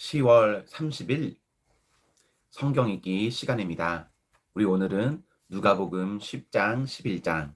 10월 30일 성경 읽기 시간입니다. 우리 오늘은 누가복음 10장 11장,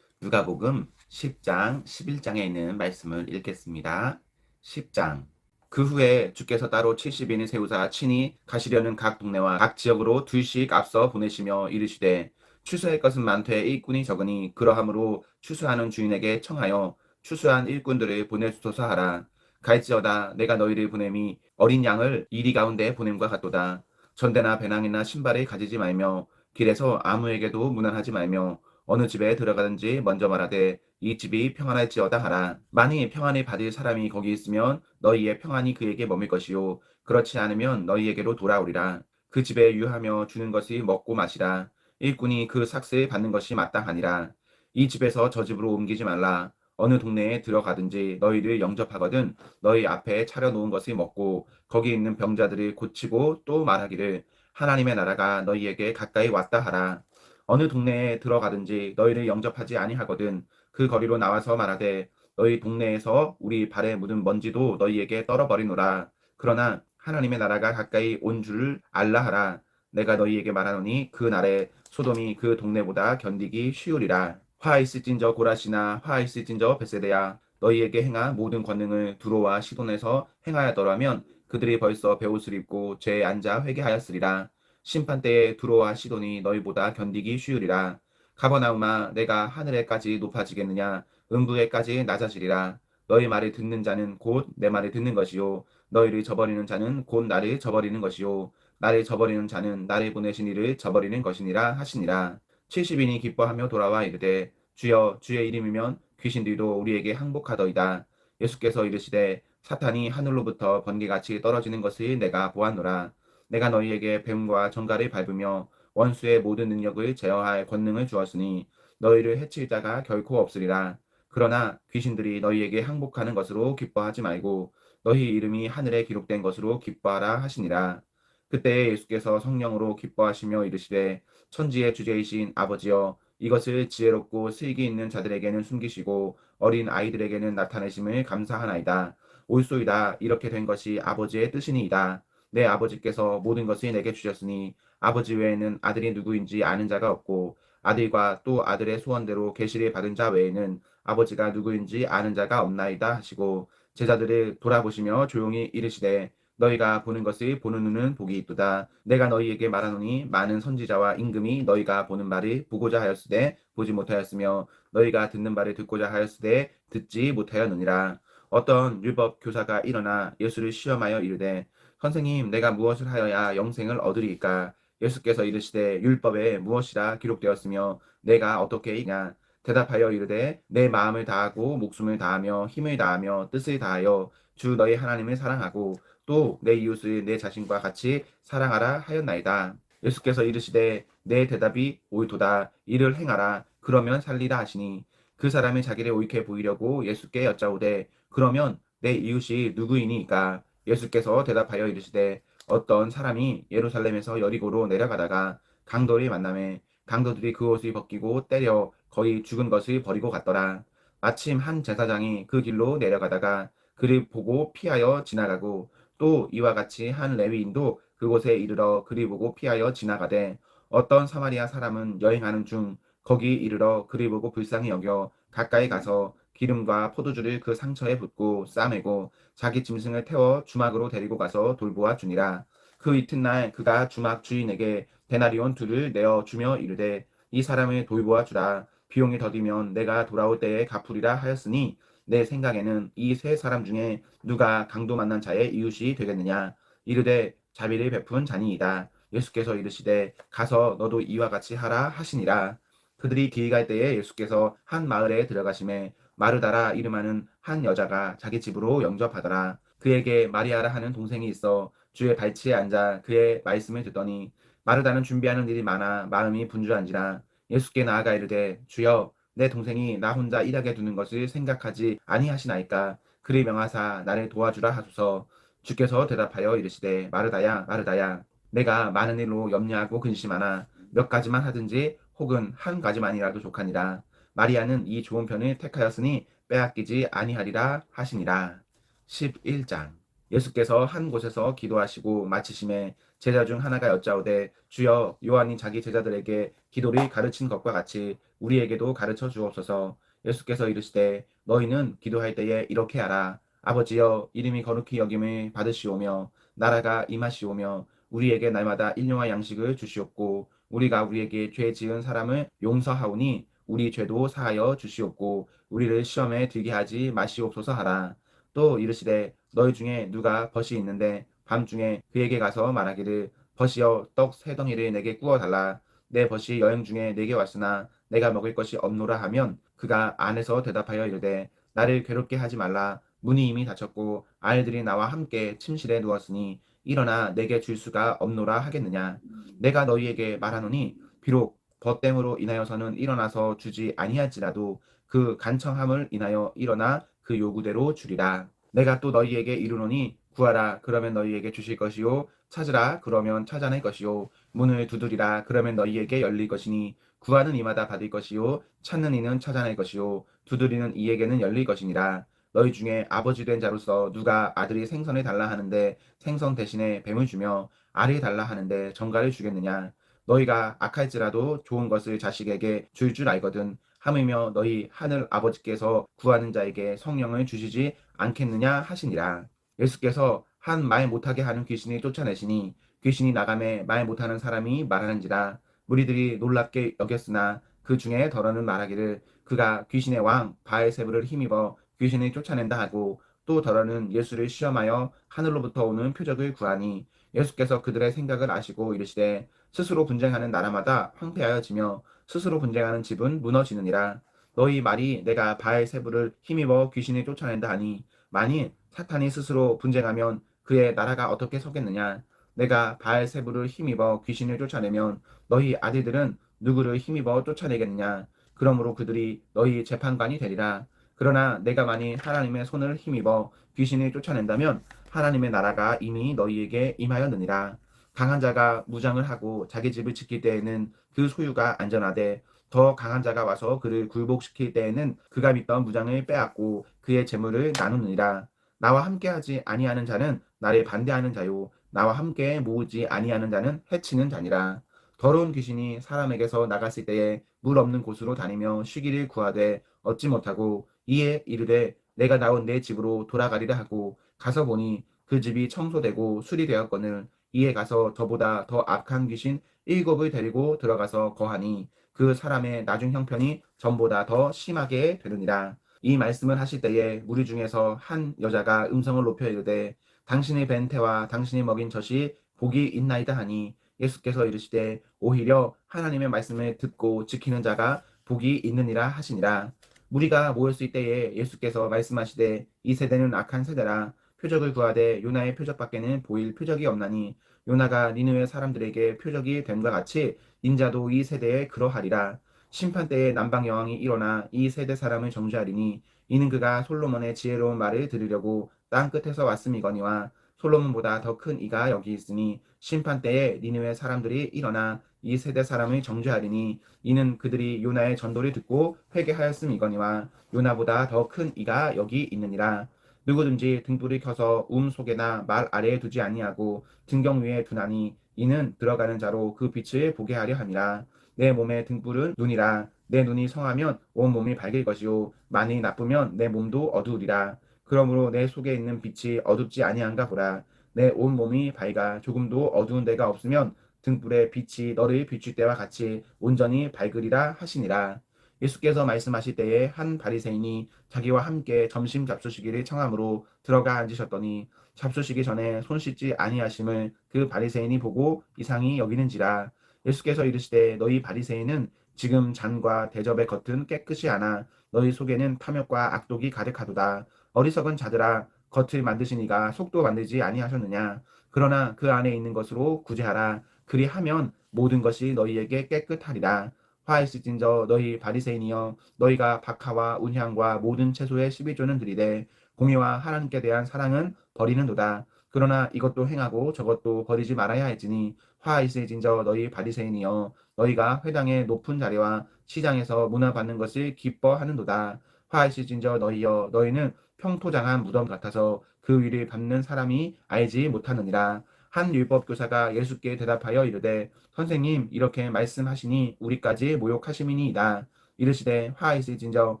누가복음 10장 11장에 있는 말씀을 읽겠습니다. 10장. 그 후에 주께서 따로 70인을 세우사 친히 가시려는 각 동네와 각 지역으로 둘씩 앞서 보내시며 이르시되 추수할 것은 많되 일꾼이 적으니 그러함으로 추수하는 주인에게 청하여 추수한 일꾼들을 보내주소서 하라. 갈지어다 내가 너희를 보냄이 어린 양을 이리 가운데 보냄과 같도다. 전대나 배낭이나 신발을 가지지 말며 길에서 아무에게도 문안하지 말며 어느 집에 들어가든지 먼저 말하되 이 집이 평안할지어다 하라. 만일 평안을 받을 사람이 거기 있으면 너희의 평안이 그에게 머물 것이요 그렇지 않으면 너희에게로 돌아오리라. 그 집에 유하며 주는 것이 먹고 마시라. 일꾼이 그 삭슬 받는 것이 마땅하니라. 이 집에서 저 집으로 옮기지 말라. 어느 동네에 들어가든지 너희를 영접하거든 너희 앞에 차려놓은 것을 먹고 거기 있는 병자들을 고치고 또 말하기를 하나님의 나라가 너희에게 가까이 왔다 하라. 어느 동네에 들어가든지 너희를 영접하지 아니하거든 그 거리로 나와서 말하되 너희 동네에서 우리 발에 묻은 먼지도 너희에게 떨어버리노라. 그러나 하나님의 나라가 가까이 온 줄을 알라 하라. 내가 너희에게 말하노니 그 날에 소돔이 그 동네보다 견디기 쉬우리라. 화 있을진저 고라시나 화 있을진저 베세데야 너희에게 행한 모든 권능을 두로와 시돈에서 행하였더라면 그들이 벌써 베옷을 입고 죄에 앉아 회개하였으리라. 심판 때에 두로와 시돈이 너희보다 견디기 쉬우리라. 가버나움아 내가 하늘에까지 높아지겠느냐 음부에까지 낮아지리라. 너희 말을 듣는 자는 곧 내 말을 듣는 것이요 너희를 저버리는 자는 곧 나를 저버리는 것이요 나를 저버리는 자는 나를 보내신 이를 저버리는 것이니라 하시니라. 70인이 기뻐하며 돌아와 이르되 주여 주의 이름이면 귀신들도 우리에게 항복하더이다. 예수께서 이르시되 사탄이 하늘로부터 번개같이 떨어지는 것을 내가 보았노라. 내가 너희에게 뱀과 정갈을 밟으며 원수의 모든 능력을 제어할 권능을 주었으니 너희를 해칠 자가 결코 없으리라. 그러나 귀신들이 너희에게 항복하는 것으로 기뻐하지 말고 너희 이름이 하늘에 기록된 것으로 기뻐하라 하시니라. 그때 예수께서 성령으로 기뻐하시며 이르시되 천지의 주제이신 아버지여 이것을 지혜롭고 슬기 있는 자들에게는 숨기시고 어린 아이들에게는 나타내심을 감사하나이다. 옳소이다. 이렇게 된 것이 아버지의 뜻이니이다. 내 아버지께서 모든 것을 내게 주셨으니 아버지 외에는 아들이 누구인지 아는 자가 없고 아들과 또 아들의 소원대로 계시를 받은 자 외에는 아버지가 누구인지 아는 자가 없나이다 하시고 제자들을 돌아보시며 조용히 이르시되 너희가 보는 것을 보는 눈은 복이 있도다. 내가 너희에게 말하노니 많은 선지자와 임금이 너희가 보는 바를 보고자 하였으되 보지 못하였으며 너희가 듣는 바를 듣고자 하였으되 듣지 못하였느니라. 어떤 율법 교사가 일어나 예수를 시험하여 이르되 선생님 내가 무엇을 하여야 영생을 얻으리이까? 예수께서 이르시되 율법에 무엇이라 기록되었으며 내가 어떻게 이냐? 대답하여 이르되 내 마음을 다하고 목숨을 다하며 힘을 다하며 뜻을 다하여 주 너희 하나님을 사랑하고 또 내 이웃을 내 자신과 같이 사랑하라 하였나이다. 예수께서 이르시되 내 대답이 옳도다. 이를 행하라. 그러면 살리라 하시니 그 사람이 자기를 옳게 보이려고 예수께 여짜오되 그러면 내 이웃이 누구이니까? 예수께서 대답하여 이르시되 어떤 사람이 예루살렘에서 여리고로 내려가다가 강도를 만나매 강도들이 그 옷을 벗기고 때려 거의 죽은 것을 버리고 갔더라. 마침 한 제사장이 그 길로 내려가다가 그를 보고 피하여 지나가고 또 이와 같이 한 레위인도 그곳에 이르러 그를 보고 피하여 지나가되 어떤 사마리아 사람은 여행하는 중 거기 이르러 그를 보고 불쌍히 여겨 가까이 가서 기름과 포도주를 그 상처에 붓고 싸매고 자기 짐승을 태워 주막으로 데리고 가서 돌보아 주니라. 그 이튿날 그가 주막 주인에게 데나리온 둘을 내어 주며 이르되 이 사람을 돌보아 주라. 비용이 더디면 내가 돌아올 때에 갚으리라 하였으니 내 생각에는 이 세 사람 중에 누가 강도 만난 자의 이웃이 되겠느냐? 이르되 자비를 베푼 자니이다. 예수께서 이르시되 가서 너도 이와 같이 하라 하시니라. 그들이 길 갈 때에 예수께서 한 마을에 들어가심에 마르다라 이름하는 한 여자가 자기 집으로 영접하더라. 그에게 마리아라 하는 동생이 있어 주의 발치에 앉아 그의 말씀을 듣더니 마르다는 준비하는 일이 많아 마음이 분주한지라. 예수께 나아가 이르되 주여 내 동생이 나 혼자 일하게 두는 것을 생각하지 아니하시나이까? 그를 명하사 나를 도와주라 하소서. 주께서 대답하여 이르시되 마르다야 마르다야 내가 많은 일로 염려하고 근심하나 몇 가지만 하든지 혹은 한 가지만이라도 족하니라. 마리아는 이 좋은 편을 택하였으니 빼앗기지 아니하리라 하시니라. 11장. 예수께서 한 곳에서 기도하시고 마치심에 제자 중 하나가 여짜오되 주여 요한이 자기 제자들에게 기도를 가르친 것과 같이 우리에게도 가르쳐 주옵소서. 예수께서 이르시되 너희는 기도할 때에 이렇게 하라. 아버지여 이름이 거룩히 여김을 받으시오며 나라가 임하시오며 우리에게 날마다 일용할 양식을 주시옵고 우리가 우리에게 죄 지은 사람을 용서하오니 우리 죄도 사하여 주시옵고 우리를 시험에 들게 하지 마시옵소서 하라. 또 이르시되 너희 중에 누가 벗이 있는데 밤중에 그에게 가서 말하기를 벗이여 떡 세 덩이를 내게 구워 달라. 내 벗이 여행 중에 내게 왔으나 내가 먹을 것이 없노라 하면 그가 안에서 대답하여 이르되 나를 괴롭게 하지 말라. 문이 이미 닫혔고 아이들이 나와 함께 침실에 누웠으니 일어나 내게 줄 수가 없노라 하겠느냐. 내가 너희에게 말하노니 비록 벗됨으로 인하여서는 일어나서 주지 아니할지라도 그 간청함을 인하여 일어나 그 요구대로 주리라. 내가 또 너희에게 이르노니 구하라 그러면 너희에게 주실 것이요 찾으라 그러면 찾아낼 것이요 문을 두드리라 그러면 너희에게 열릴 것이니 구하는 이마다 받을 것이요 찾는 이는 찾아낼 것이요 두드리는 이에게는 열릴 것이니라. 너희 중에 아버지 된 자로서 누가 아들이 생선을 달라 하는데 생선 대신에 뱀을 주며 알을 달라 하는데 정갈을 주겠느냐. 너희가 악할지라도 좋은 것을 자식에게 줄 알거든. 하물며 너희 하늘 아버지께서 구하는 자에게 성령을 주시지 않겠느냐 하시니라. 예수께서 한 말 못하게 하는 귀신이 쫓아내시니 귀신이 나가매 말 못하는 사람이 말하는지라. 무리들이 놀랍게 여겼으나 그 중에 더러는 말하기를 그가 귀신의 왕 바알세불을 힘입어 귀신을 쫓아낸다 하고 또 더러는 예수를 시험하여 하늘로부터 오는 표적을 구하니 예수께서 그들의 생각을 아시고 이르시되 스스로 분쟁하는 나라마다 황폐하여지며 스스로 분쟁하는 집은 무너지느니라. 너희 말이 내가 바알세불을 힘입어 귀신을 쫓아낸다 하니 만일 사탄이 스스로 분쟁하면 그의 나라가 어떻게 서겠느냐. 내가 바알세불을 힘입어 귀신을 쫓아내면 너희 아들들은 누구를 힘입어 쫓아내겠느냐. 그러므로 그들이 너희 재판관이 되리라. 그러나 내가 만일 하나님의 손을 힘입어 귀신을 쫓아낸다면 하나님의 나라가 이미 너희에게 임하였느니라. 강한 자가 무장을 하고 자기 집을 지킬 때에는 그 소유가 안전하되 더 강한 자가 와서 그를 굴복시킬 때에는 그가 믿던 무장을 빼앗고 그의 재물을 나누느니라. 나와 함께하지 아니하는 자는 나를 반대하는 자요 나와 함께 모으지 아니하는 자는 해치는 자니라. 더러운 귀신이 사람에게서 나갔을 때에 물 없는 곳으로 다니며 쉬기를 구하되 얻지 못하고 이에 이르되 내가 나온 내 집으로 돌아가리라 하고 가서 보니 그 집이 청소되고 수리되었거늘 이에 가서 저보다 더 악한 귀신 일곱을 데리고 들어가서 거하니 그 사람의 나중 형편이 전보다 더 심하게 되느니라. 이 말씀을 하실 때에 무리 중에서 한 여자가 음성을 높여 이르되 당신의 벤 태와 당신이 먹인 젖이 복이 있나이다 하니 예수께서 이르시되 오히려 하나님의 말씀을 듣고 지키는 자가 복이 있느니라 하시니라. 무리가 모였을 때에 예수께서 말씀하시되 이 세대는 악한 세대라. 표적을 구하되 요나의 표적밖에는 보일 표적이 없나니 요나가 니느웨 사람들에게 표적이 됨과 같이 인자도 이 세대에 그러하리라. 심판 때에 남방 여왕이 일어나 이 세대 사람을 정죄하리니 이는 그가 솔로몬의 지혜로운 말을 들으려고 땅 끝에서 왔음이거니와 솔로몬보다 더 큰 이가 여기 있으니 심판 때에 니느웨 사람들이 일어나 이 세대 사람을 정죄하리니 이는 그들이 요나의 전도를 듣고 회개하였음이거니와 요나보다 더 큰 이가 여기 있느니라. 누구든지 등불을 켜서 속에나 말 아래에 두지 아니하고 등경 위에 두나니 이는 들어가는 자로 그 빛을 보게 하려 함이라. 내 몸의 등불은 눈이라. 내 눈이 성하면 온 몸이 밝을 것이요 만일 나쁘면 내 몸도 어두우리라. 그러므로 내 속에 있는 빛이 어둡지 아니한가 보라. 내 온 몸이 밝아 조금도 어두운 데가 없으면 등불의 빛이 너를 비출 때와 같이 온전히 밝으리라 하시니라. 예수께서 말씀하실 때에 한 바리새인이 자기와 함께 점심 잡수시기를 청함으로 들어가 앉으셨더니 잡수시기 전에 손 씻지 아니하심을 그 바리새인이 보고 이상히 여기는지라. 예수께서 이르시되 너희 바리새인은 지금 잔과 대접의 겉은 깨끗이 하나 너희 속에는 탐욕과 악독이 가득하도다. 어리석은 자들아 겉을 만드신 이가 속도 만들지 아니하셨느냐. 그러나 그 안에 있는 것으로 구제하라. 그리하면 모든 것이 너희에게 깨끗하리라. 화 있을진저 너희 바리새인이여 너희가 박하와 운향과 모든 채소의 12조는 드리되 공의와 하나님께 대한 사랑은 버리는도다. 그러나 이것도 행하고 저것도 버리지 말아야 할지니 화 있을진저 너희 바리새인이여 너희가 회당의 높은 자리와 시장에서 문화 받는 것을 기뻐하는도다. 화 있을진저 너희여 너희는 평토장한 무덤 같아서 그 위를 밟는 사람이 알지 못하느니라. 한 율법교사가 예수께 대답하여 이르되 선생님 이렇게 말씀하시니 우리까지 모욕하심이니이다. 이르시되 화 있을진저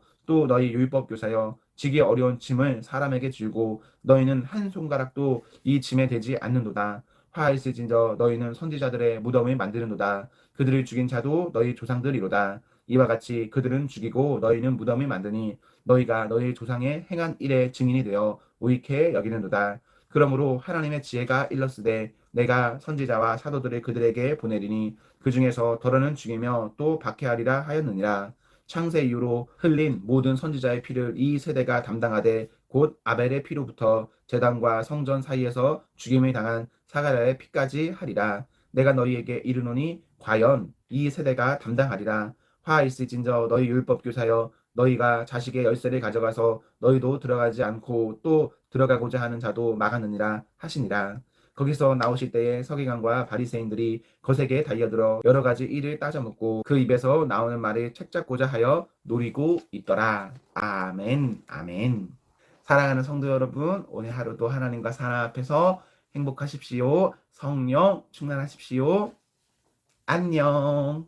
또 너희 율법교사여 지기 어려운 짐을 사람에게 줄고 너희는 한 손가락도 이 짐에 대지 않는도다. 화 있을진저 너희는 선지자들의 무덤을 만드는도다. 그들을 죽인 자도 너희 조상들이로다. 이와 같이 그들은 죽이고 너희는 무덤을 만드니 너희가 너희 조상의 행한 일의 증인이 되어 의케 여기는도다. 그러므로 하나님의 지혜가 일렀으되 내가 선지자와 사도들을 그들에게 보내리니 그 중에서 더러는 죽이며 또 박해하리라 하였느니라. 창세 이후로 흘린 모든 선지자의 피를 이 세대가 담당하되 곧 아벨의 피로부터 제단과 성전 사이에서 죽임을 당한 사가랴의 피까지 하리라. 내가 너희에게 이르노니 과연 이 세대가 담당하리라. 화 있을진저 너희 율법교사여 너희가 자식의 열쇠를 가져가서 너희도 들어가지 않고 또 들어가고자 하는 자도 막았느니라 하시니라. 거기서 나오실 때에 서기관과 바리새인들이 거세게 달려들어 여러 가지 일을 따져묻고 그 입에서 나오는 말을 책잡고자 하여 노리고 있더라. 아멘, 아멘. 사랑하는 성도 여러분, 오늘 하루도 하나님과 사랑 앞에서 행복하십시오. 성령 충만하십시오. 안녕.